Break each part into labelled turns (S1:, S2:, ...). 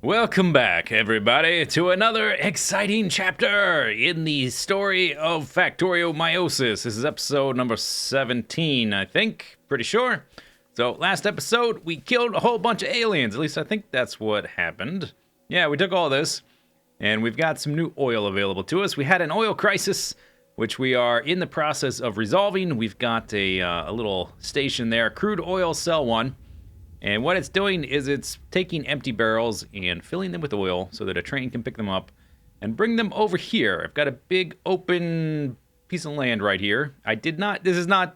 S1: Welcome back, everybody, to another exciting chapter in the story of Factorio Meiosis. This is episode number 17, I think. Pretty sure. So, last episode, we killed a whole bunch of aliens. At least I think that's what happened. Yeah, we took all this, and we've got some new oil available to us. We had an oil crisis, which we are in the process of resolving. We've got a little station there, crude oil cell 1. And what it's doing is it's taking empty barrels and filling them with oil so that a train can pick them up and bring them over here. I've got a big open piece of land right here. This is not,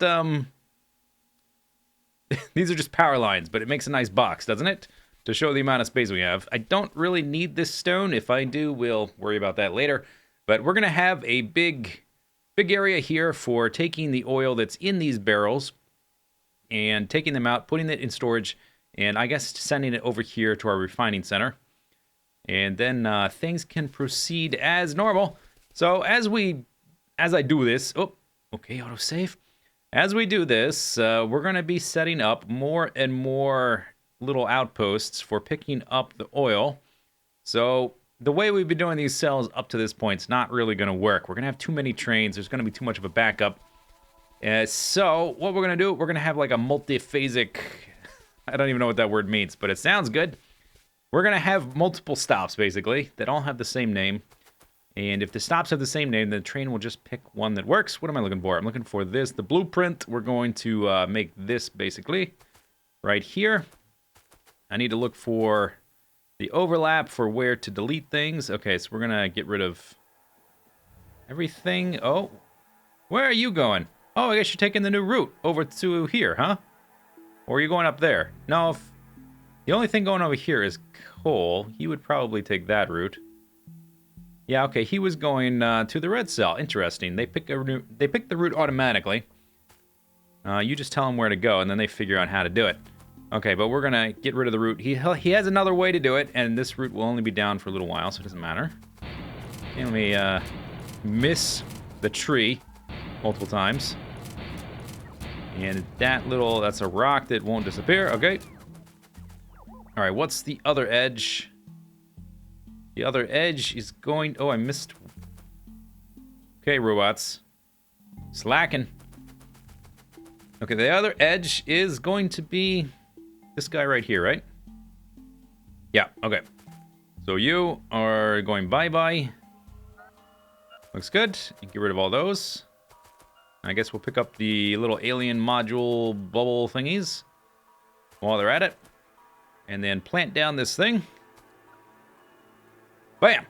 S1: these are just power lines, but it makes a nice box, doesn't it? To show the amount of space we have. I don't really need this stone. If I do, we'll worry about that later. But we're going to have a big area here for taking the oil that's in these barrels and taking them out, putting it in storage, and I guess sending it over here to our refining center. And then things can proceed as normal. So as I do this, okay, autosave. As we do this, we're going to be setting up more and more little outposts for picking up the oil. So the way we've been doing these cells up to this point is not really going to work. We're going to have too many trains. There's going to be too much of a backup. So what we're going to do, we're going to have like a multiphasic, I don't even know what that word means, but it sounds good. We're going to have multiple stops, basically, that all have the same name. And if the stops have the same name, then the train will just pick one that works. What am I looking for? I'm looking for this, the blueprint. We're going to make this, basically, right here. I need to look for the overlap for where to delete things. Okay, so we're going to get rid of everything. Oh, where are you going? Oh, I guess you're taking the new route over to here, huh? Or are you going up there? No, if the only thing going over here is coal, he would probably take that route. Yeah, okay, he was going to the red cell. Interesting. They pick the route automatically. You just tell them where to go, and then they figure out how to do it. Okay, but we're gonna get rid of the route. He has another way to do it, and this route will only be down for a little while, so it doesn't matter. Okay, let me miss the tree multiple times. And that's a rock that won't disappear. Okay. All right, what's the other edge? The other edge is going... Oh, I missed... Okay, robots. Slacking. Okay, the other edge is going to be this guy right here, right? Yeah, okay. So you are going bye-bye. Looks good. You get rid of all those. I guess we'll pick up the little alien module bubble thingies while they're at it. And then plant down this thing. Bam!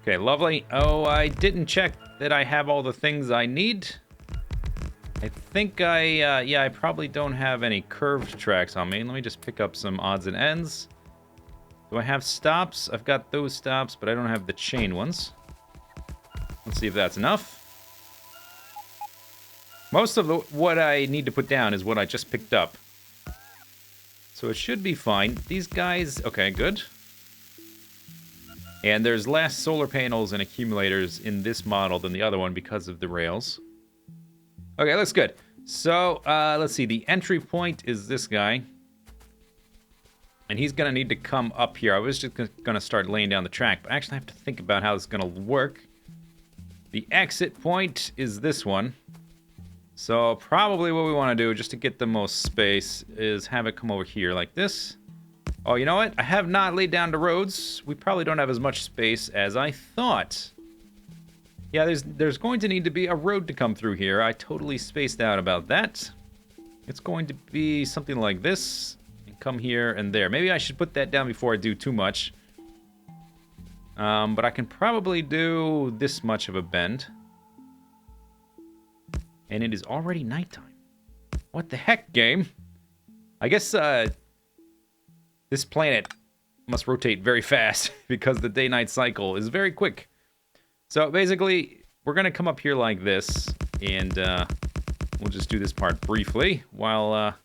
S1: Okay, lovely. Oh, I didn't check that I have all the things I need. I think I probably don't have any curved tracks on me. Let me just pick up some odds and ends. Do I have stops? I've got those stops, but I don't have the chain ones. Let's see if that's enough. Most of what I need to put down is what I just picked up. So it should be fine. These guys... Okay, good. And there's less solar panels and accumulators in this model than the other one because of the rails. Okay, looks good. So, let's see. The entry point is this guy. And he's going to need to come up here. I was just going to start laying down the track, but I actually have to think about how this is going to work. The exit point is this one. So probably what we want to do, just to get the most space, is have it come over here like this. Oh, you know what? I have not laid down the roads. We probably don't have as much space as I thought. Yeah, there's going to need to be a road to come through here. I totally spaced out about that. It's going to be something like this. And come here and there. Maybe I should put that down before I do too much. But I can probably do this much of a bend. And it is already nighttime. What the heck, game? I guess this planet must rotate very fast because the day-night cycle is very quick. So basically, we're going to come up here like this, and we'll just do this part briefly while...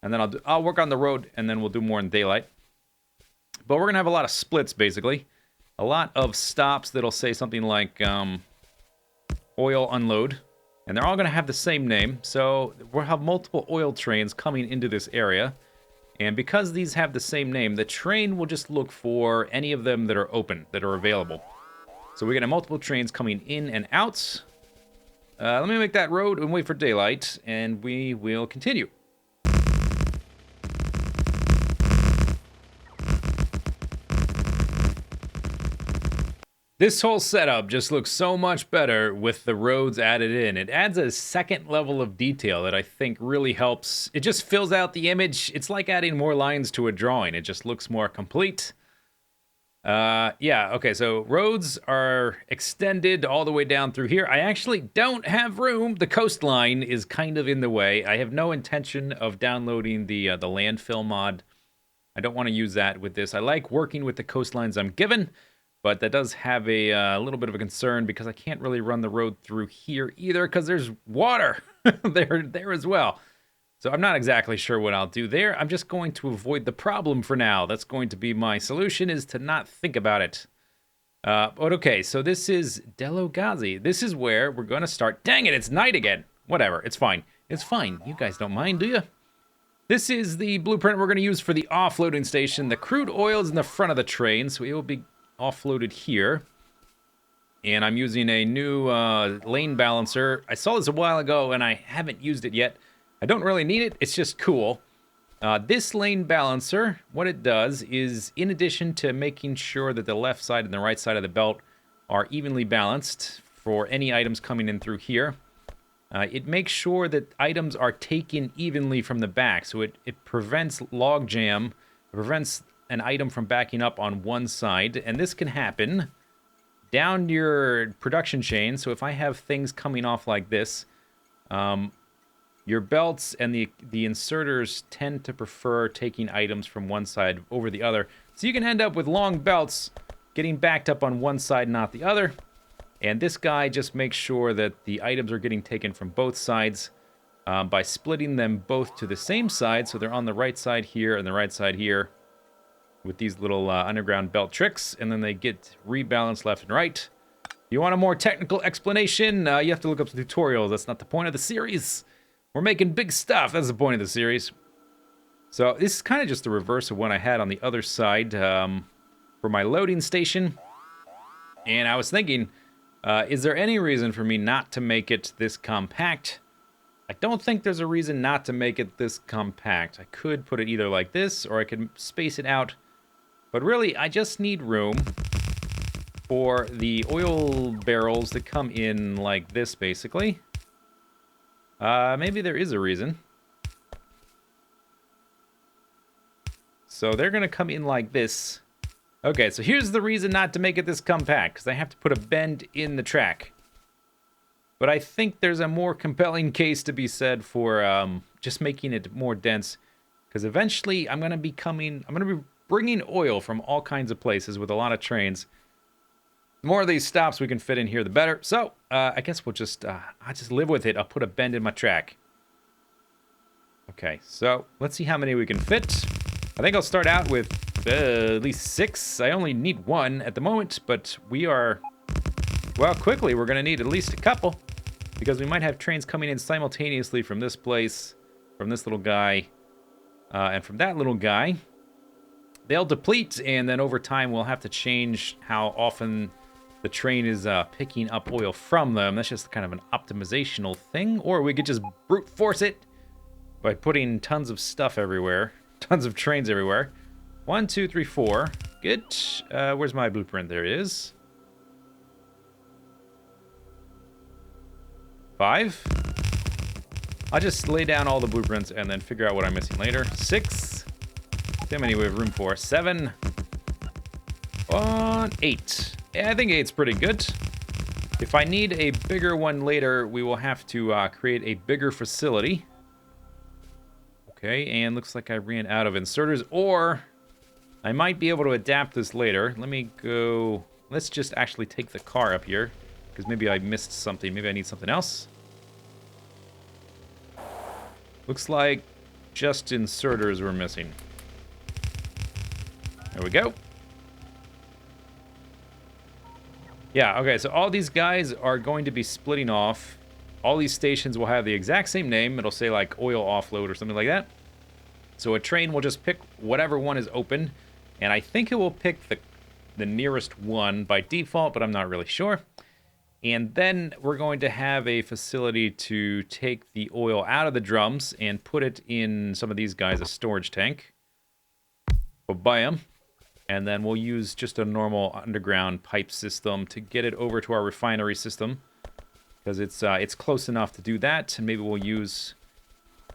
S1: and then I'll work on the road, and then we'll do more in daylight. But we're going to have a lot of splits, basically. A lot of stops that'll say something like oil unload. And they're all going to have the same name. So we'll have multiple oil trains coming into this area. And because these have the same name, the train will just look for any of them that are open, that are available. So we're going to have multiple trains coming in and out. Let me make that road and wait for daylight, and we will continue. This whole setup just looks so much better with the roads added in. It adds a second level of detail that I think really helps. It just fills out the image. It's like adding more lines to a drawing. It just looks more complete. Yeah, okay, so roads are extended all the way down through here. I actually don't have room. The coastline is kind of in the way. I have no intention of downloading the landfill mod. I don't want to use that with this. I like working with the coastlines I'm given. But that does have a little bit of a concern because I can't really run the road through here either because there's water there as well. So I'm not exactly sure what I'll do there. I'm just going to avoid the problem for now. That's going to be my solution, is to not think about it. But okay, so this is Delogazi. This is where we're going to start. Dang it, it's night again. Whatever, it's fine. It's fine. You guys don't mind, do you? This is the blueprint we're going to use for the offloading station. The crude oil is in the front of the train, so it will be offloaded here. And I'm using a new lane balancer. I saw this a while ago and I haven't used it yet. I don't really need it, it's just cool. This lane balancer, what it does is, in addition to making sure that the left side and the right side of the belt are evenly balanced for any items coming in through here, it makes sure that items are taken evenly from the back. So it prevents log jam, it prevents an item from backing up on one side, and this can happen down your production chain. So if I have things coming off like this, your belts and the inserters tend to prefer taking items from one side over the other. So you can end up with long belts getting backed up on one side, not the other. And this guy just makes sure that the items are getting taken from both sides by splitting them both to the same side. So they're on the right side here and the right side here, with these little underground belt tricks, and then they get rebalanced left and right. If you want a more technical explanation, you have to look up the tutorials. That's not the point of the series. We're making big stuff. That's the point of the series. So this is kind of just the reverse of what I had on the other side for my loading station. And I was thinking, is there any reason for me not to make it this compact? I don't think there's a reason not to make it this compact. I could put it either like this, or I could space it out. But really, I just need room for the oil barrels to come in like this, basically. Maybe there is a reason. So they're going to come in like this. Okay, so here's the reason not to make it this compact, because I have to put a bend in the track. But I think there's a more compelling case to be said for just making it more dense, because eventually I'm going to be bringing oil from all kinds of places with a lot of trains. The more of these stops we can fit in here, the better. So I guess I'll just live with it. I'll put a bend in my track. Okay, so let's see how many we can fit. I think I'll start out with at least 6. I only need 1 at the moment, but we are, well, quickly we're going to need at least a couple, because we might have trains coming in simultaneously from this place, from this little guy, and from that little guy. They'll deplete, and then over time we'll have to change how often the train is picking up oil from them. That's just kind of an optimizational thing. Or we could just brute force it by putting tons of stuff everywhere. Tons of trains everywhere. 1, 2, 3, 4. Good. Where's my blueprint? There it is. 5. I'll just lay down all the blueprints and then figure out what I'm missing later. 6. How many we have room for? 7. 8. Yeah, I think 8's pretty good. If I need a bigger one later, we will have to create a bigger facility. Okay, and looks like I ran out of inserters, or I might be able to adapt this later. Let me go. Let's just actually take the car up here, because maybe I missed something. Maybe I need something else. Looks like just inserters were missing. There we go. Yeah, okay, so all these guys are going to be splitting off. All these stations will have the exact same name. It'll say like oil offload or something like that. So a train will just pick whatever one is open, and I think it will pick the nearest one by default, but I'm not really sure. And then we're going to have a facility to take the oil out of the drums and put it in some of these guys, a storage tank. We'll buy them. And then we'll use just a normal underground pipe system to get it over to our refinery system. Because it's close enough to do that. And maybe we'll use...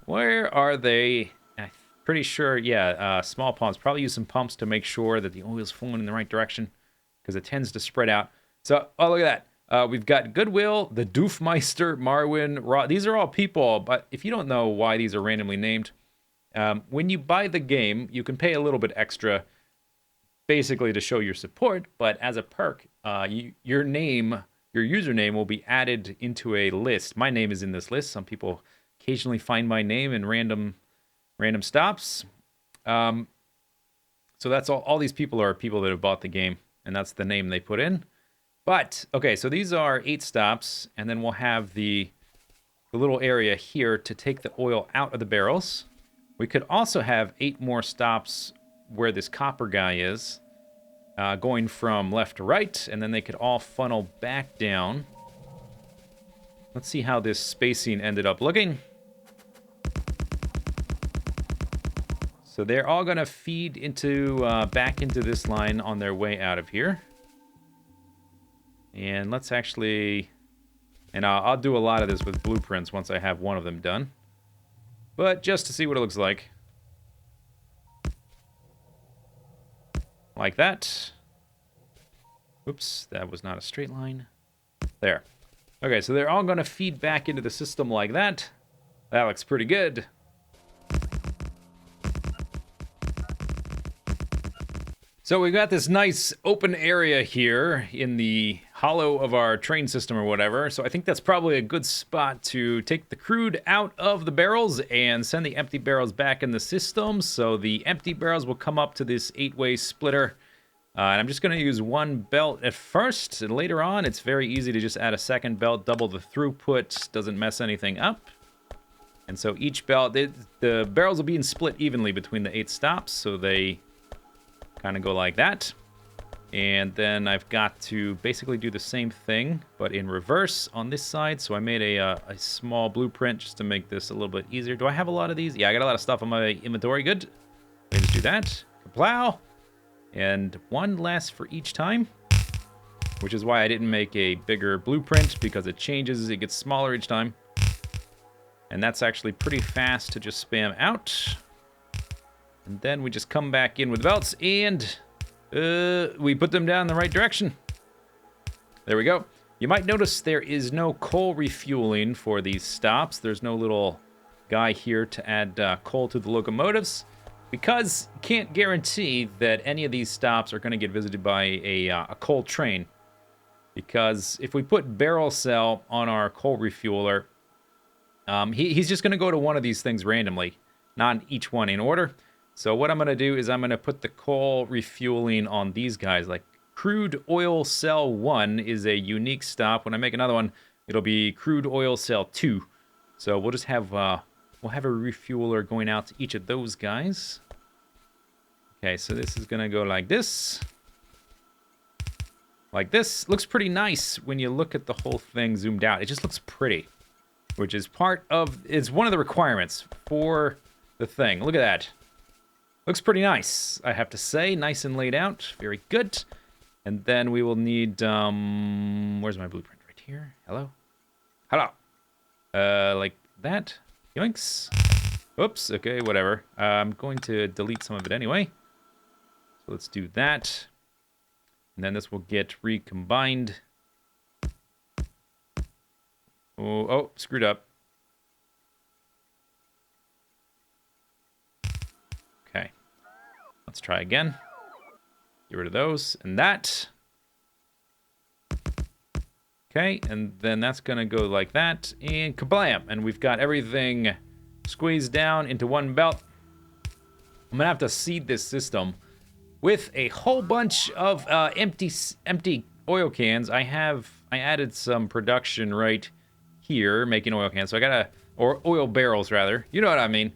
S1: Where are they? I'm pretty sure, yeah, small pumps. Probably use some pumps to make sure that the oil is flowing in the right direction. Because it tends to spread out. So, oh, look at that. We've got Goodwill, the Doofmeister, Marwin, these are all people, but if you don't know why these are randomly named, when you buy the game, you can pay a little bit extra, basically to show your support, but as a perk, your username will be added into a list. My name is in this list. Some people occasionally find my name in random stops. So that's all these people are people that have bought the game, and that's the name they put in. But, okay, so these are 8 stops, and then we'll have the little area here to take the oil out of the barrels. We could also have 8 more stops where this copper guy is, going from left to right, and then they could all funnel back down. Let's see how this spacing ended up looking. So they're all going to feed into back into this line on their way out of here. And let's actually... And I'll do a lot of this with blueprints once I have one of them done. But just to see what it looks like. Like that. Oops, that was not a straight line. There. Okay, so they're all going to feed back into the system like that. That looks pretty good. So we've got this nice open area here in the hollow of our train system or whatever. So I think that's probably a good spot to take the crude out of the barrels and send the empty barrels back in the system. So the empty barrels will come up to this 8-way splitter. And I'm just going to use one belt at first. And later on, it's very easy to just add a second belt, double the throughput, doesn't mess anything up. And so each belt, the barrels are being split evenly between the 8 stops. So they... kind of go like that. And then I've got to basically do the same thing, but in reverse on this side. So I made a small blueprint just to make this a little bit easier. Do I have a lot of these? Yeah, I got a lot of stuff on my inventory. Good. Let me just do that. Kaplow. And one less for each time, which is why I didn't make a bigger blueprint, because it changes. It gets smaller each time. And that's actually pretty fast to just spam out. And then we just come back in with belts, and we put them down in the right direction. There we go. You might notice there is no coal refueling for these stops. There's no little guy here to add coal to the locomotives, because you can't guarantee that any of these stops are going to get visited by a coal train. Because if we put barrel cell on our coal refueler, he's just going to go to one of these things randomly, not each one in order. So what I'm going to do is I'm going to put the coal refueling on these guys. Like crude oil cell 1 is a unique stop. When I make another one, it'll be crude oil cell 2. So we'll just have we'll have a refueler going out to each of those guys. Okay, so this is going to go like this. Like this. Looks pretty nice when you look at the whole thing zoomed out. It just looks pretty, which is it's one of the requirements for the thing. Look at that. Looks pretty nice, I have to say. Nice and laid out. Very good. And then we will need... where's my blueprint? Right here. Hello? Hello. Like that. Yoinks. Oops. Okay, whatever. I'm going to delete some of it anyway. So let's do that. And then this will get recombined. Oh, screwed up. Okay. Let's try again. Get rid of those and that. Okay, and then that's going to go like that. And kablam! And we've got everything squeezed down into one belt. I'm going to have to seed this system with a whole bunch of empty oil cans. I added some production right here, making oil cans. So I got or oil barrels rather. You know what I mean.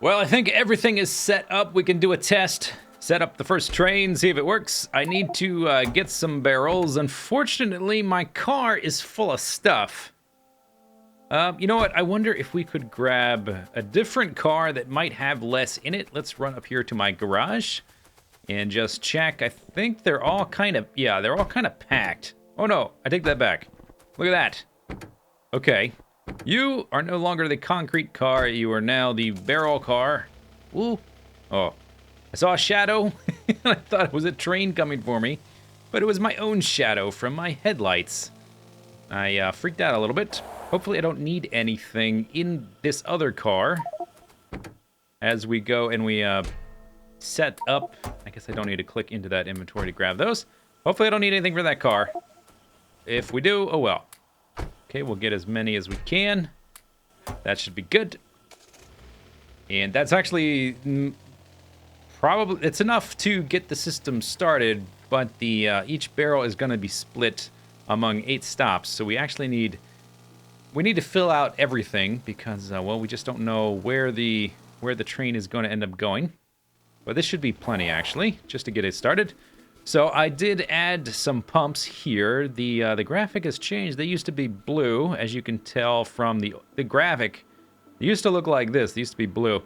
S1: Well, I think everything is set up. We can do a test. Set up the first train, see if it works. I need to get some barrels. Unfortunately, my car is full of stuff. You know what? I wonder if we could grab a different car that might have less in it. Let's run up here to my garage and just check. I think they're all kind of, yeah, they're all kind of packed. Oh no, I take that back. Look at that. Okay. You are no longer the concrete car. You are now the barrel car. Ooh. Oh. I saw a shadow. I thought it was a train coming for me, but it was my own shadow from my headlights. I freaked out a little bit. Hopefully I don't need anything in this other car as we go and we set up. I guess I don't need to click into that inventory to grab those. Hopefully I don't need anything for that car. If we do, oh well. Okay, we'll get as many as we can. That should be good. And that's actually probably, it's enough to get the system started, but the each barrel is going to be split among 8 stops. So we actually need to fill out everything because, well, we just don't know where the train is going to end up going. But this should be plenty, actually, just to get it started. So I did add some pumps here. The graphic has changed. They used to be blue, as you can tell from the graphic. They used to look like this. They used to be blue.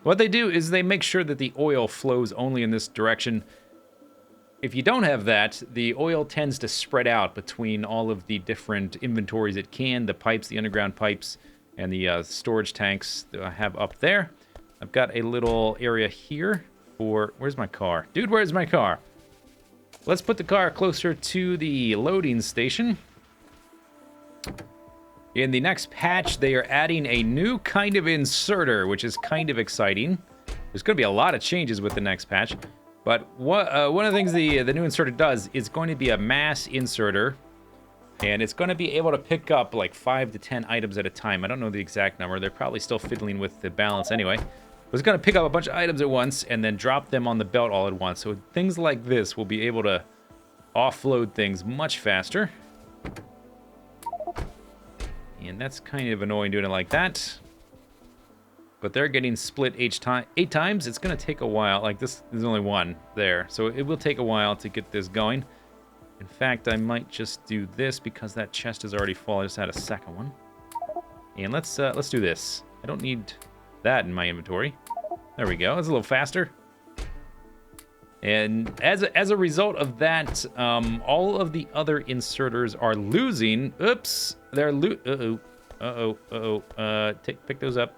S1: What they do is they make sure that the oil flows only in this direction. If you don't have that, the oil tends to spread out between all of the different inventories it can, the pipes, the underground pipes, and the storage tanks that I have up there. I've got a little area here for... Where's my car? Dude, where's my car? Let's put the car closer to the loading station. In the next patch, they are adding a new kind of inserter, which is kind of exciting. There's going to be a lot of changes with the next patch. But one of the things the new inserter does is going to be a mass inserter. And it's going to be able to pick up like 5 to 10 items at a time. I don't know the exact number. They're probably still fiddling with the balance anyway. But it's going to pick up a bunch of items at once and then drop them on the belt all at once. So things like this will be able to offload things much faster. And that's kind of annoying doing it like that. But they're getting split 8 times. It's going to take a while. Like this, there's only one there. So it will take a while to get this going. In fact, I might just do this because that chest is already full. I just had a second one. And let's do this. I don't need that in my inventory. There we go. It's a little faster. And as a result of that, all of the other inserters are losing. Oops, they're pick those up.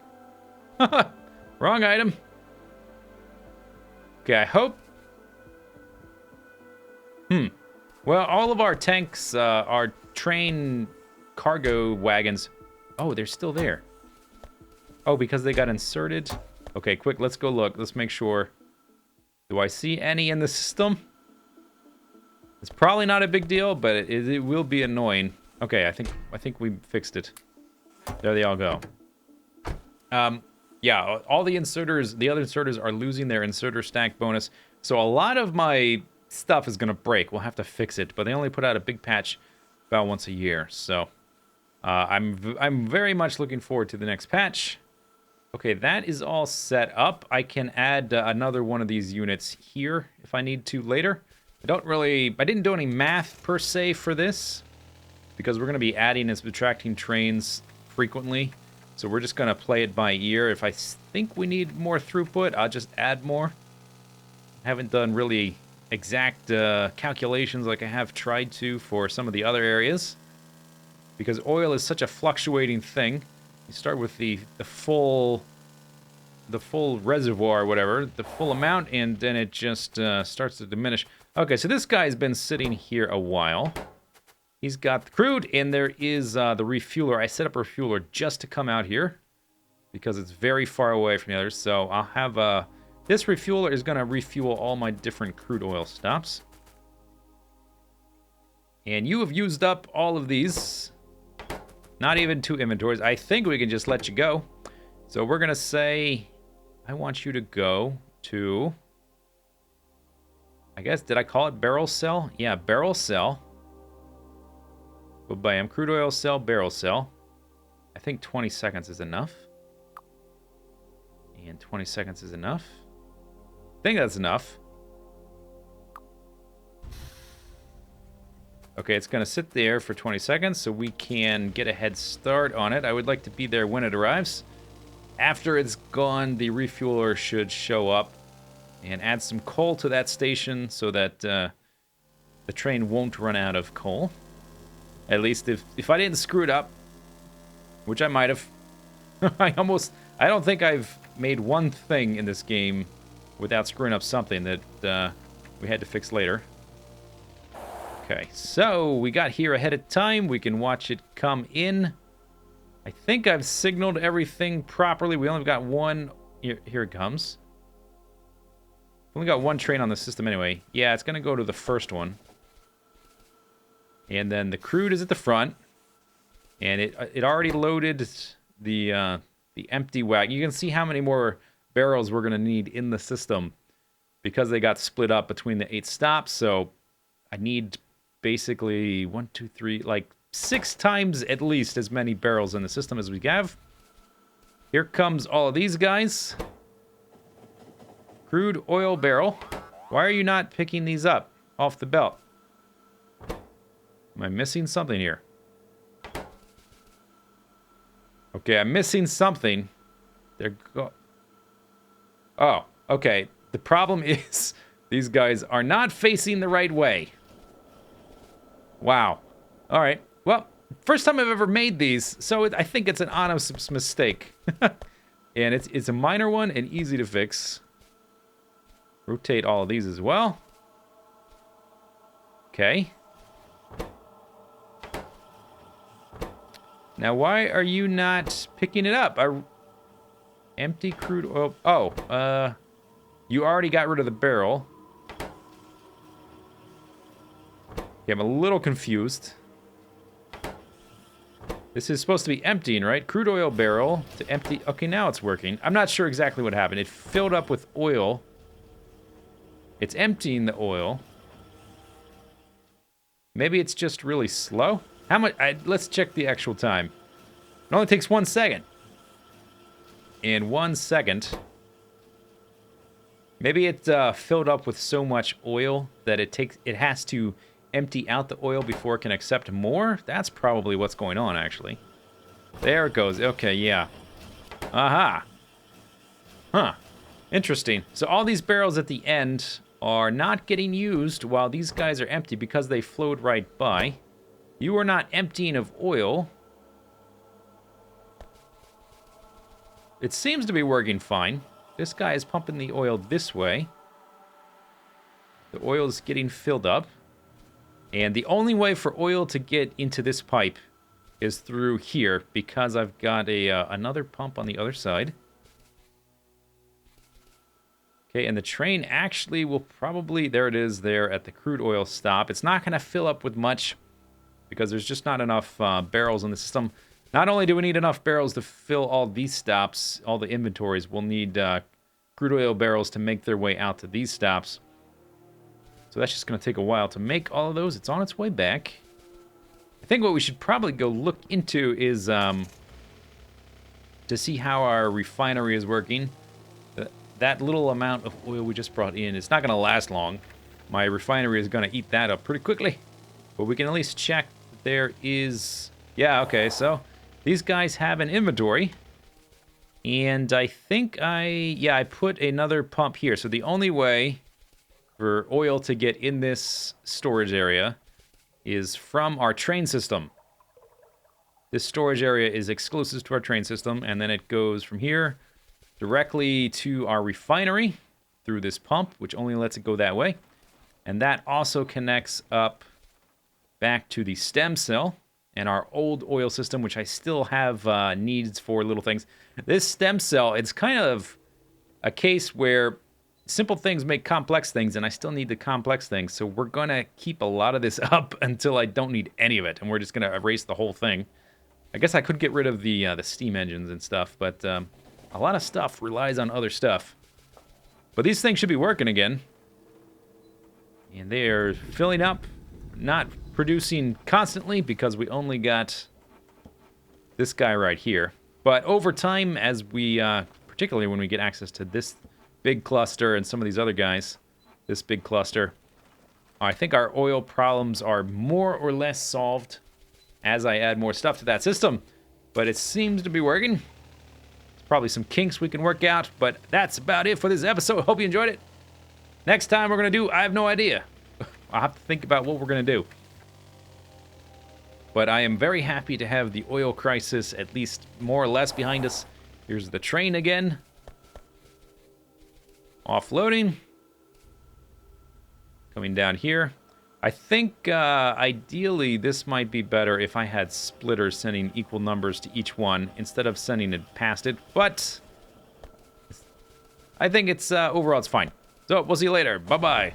S1: Wrong item. Okay, I hope. Well, all of our tanks, our train cargo wagons. Oh, they're still there. Oh, because they got inserted. Okay, quick, let's go look. Let's make sure. Do I see any in the system? It's probably not a big deal, but it will be annoying. Okay, I think we fixed it. There they all go. Yeah, all the inserters, the other inserters are losing their inserter stack bonus. So a lot of my stuff is going to break. We'll have to fix it, but they only put out a big patch about once a year. So I'm very much looking forward to the next patch. Okay, that is all set up. I can add another one of these units here if I need to later. I didn't do any math per se for this because we're going to be adding and subtracting trains frequently. So we're just going to play it by ear. If I think we need more throughput, I'll just add more. I haven't done really exact calculations like I have tried to for some of the other areas because oil is such a fluctuating thing. You start with the full reservoir or whatever, the full amount, and then it just starts to diminish. Okay, so this guy's been sitting here a while. He's got the crude, and there is the refueler. I set up a refueler just to come out here because it's very far away from the others. So I'll have this refueler is going to refuel all my different crude oil stops. And you have used up all of these. Not even 2 inventories. I think we can just let you go. So we're going to say, I want you to go to, I guess, did I call it barrel cell? Yeah, barrel cell. Bam, crude oil cell, barrel cell. I think 20 seconds is enough. And 20 seconds is enough. I think that's enough. Okay, it's going to sit there for 20 seconds so we can get a head start on it. I would like to be there when it arrives. After it's gone, the refueler should show up and add some coal to that station so that the train won't run out of coal. At least if I didn't screw it up, which I might have. I don't think I've made one thing in this game without screwing up something that we had to fix later. Okay, so we got here ahead of time. We can watch it come in. I think I've signaled everything properly. We only got one. Here it comes. Only got one train on the system anyway. Yeah, it's going to go to the first one. And then the crude is at the front. And it already loaded the empty wagon. You can see how many more barrels we're going to need in the system because they got split up between the 8 stops. So I need basically 1, 2, 3, like 6 times at least as many barrels in the system as we have. Here comes all of these guys. Crude oil barrel. Why are you not picking these up off the belt? Am I missing something here? Okay, I'm missing something. Oh, okay. The problem is these guys are not facing the right way. Wow. All right. Well, first time I've ever made these, so I think it's an honest mistake. And it's a minor one and easy to fix. Rotate all of these as well. Okay. Now, why are you not picking it up? Empty crude oil. Oh, you already got rid of the barrel. Yeah, I'm a little confused. This is supposed to be emptying, right? Crude oil barrel to empty. Okay, now it's working. I'm not sure exactly what happened. It filled up with oil. It's emptying the oil. Maybe it's just really slow. How much? Let's check the actual time. It only takes 1 second. In 1 second, maybe it filled up with so much oil that it has to empty out the oil before it can accept more. That's probably what's going on, actually. There it goes. Okay, yeah. Aha. Huh. Interesting. So all these barrels at the end are not getting used while these guys are empty because they flowed right by. You are not emptying of oil. It seems to be working fine. This guy is pumping the oil this way. The oil is getting filled up. And the only way for oil to get into this pipe is through here because I've got another pump on the other side. Okay, and the train actually will probably... There it is there at the crude oil stop. It's not going to fill up with much because there's just not enough barrels in the system. Not only do we need enough barrels to fill all these stops, all the inventories, we'll need crude oil barrels to make their way out to these stops. So that's just going to take a while to make all of those. It's on its way back. I think what we should probably go look into is to see how our refinery is working. That little amount of oil we just brought in, it's not going to last long. My refinery is going to eat that up pretty quickly. But we can at least check that there is... Yeah, okay, so these guys have an inventory. And I think I put another pump here. So the only way for oil to get in this storage area is from our train system. This storage area is exclusive to our train system, and then it goes from here directly to our refinery through this pump, which only lets it go that way. And that also connects up back to the stem cell and our old oil system, which I still have needs for little things. This stem cell, it's kind of a case where simple things make complex things, and I still need the complex things. So we're going to keep a lot of this up until I don't need any of it, and we're just going to erase the whole thing. I guess I could get rid of the steam engines and stuff, but a lot of stuff relies on other stuff. But these things should be working again. And they're filling up, not producing constantly because we only got this guy right here. But over time, as we particularly when we get access to this big cluster and some of these other guys. This big cluster. I think our oil problems are more or less solved as I add more stuff to that system. But it seems to be working. There's probably some kinks we can work out, but that's about it for this episode. Hope you enjoyed it. Next time we're going to do, I have no idea. I'll have to think about what we're going to do. But I am very happy to have the oil crisis at least more or less behind us. Here's the train again. Offloading. Coming down here. I think ideally this might be better if I had splitters sending equal numbers to each one instead of sending it past it. But I think it's overall it's fine. So we'll see you later. Bye-bye.